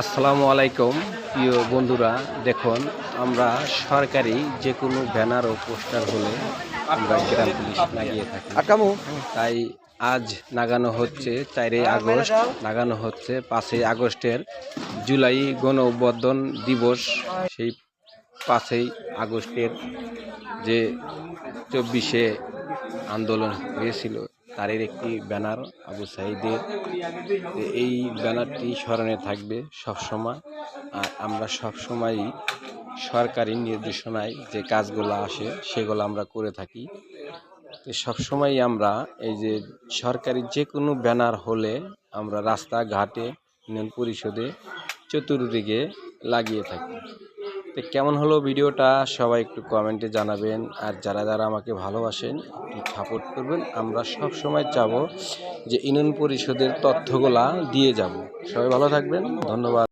আসসালামু আলাইকুম প্রিয় বন্ধুরা, দেখুন আমরা সরকারি যে কোনো ব্যানার ও পোস্টার হলে আমরা গ্রাম পুলিশ লাগিয়ে থাকি। তাই আজ লাগানো হচ্ছে 4 আগস্ট, লাগানো হচ্ছে 5 আগস্টের জুলাই গণ অভ্যুত্থান দিবস। সেই 5 আগস্টের যে 24 আন্দোলন হয়েছিল তারের একটি ব্যানার আবু সাঈদের। এই ব্যানারটি স্মরণে থাকবে সবসময়। আর আমরা সবসময়ই সরকারি নির্দেশনায় যে কাজগুলো আসে সেগুলো আমরা করে থাকি। সবসময় আমরা এই যে সরকারি যে কোনো ব্যানার হলে আমরা রাস্তাঘাটে, ইউনিয়ন পরিষদে চতুর্দিকে লাগিয়ে থাকি। তো কেমন হলো ভিডিওটা সবাই একটু কমেন্টে জানাবেন। আর যারা যারা আমাকে ভালোবাসেন একটু সাপোর্ট করবেন। আমরা সব সময় চাবো যে ইউনিয়ন পরিষদের তথ্যগুলা দিয়ে যাব। সবাই ভালো থাকবেন, ধন্যবাদ।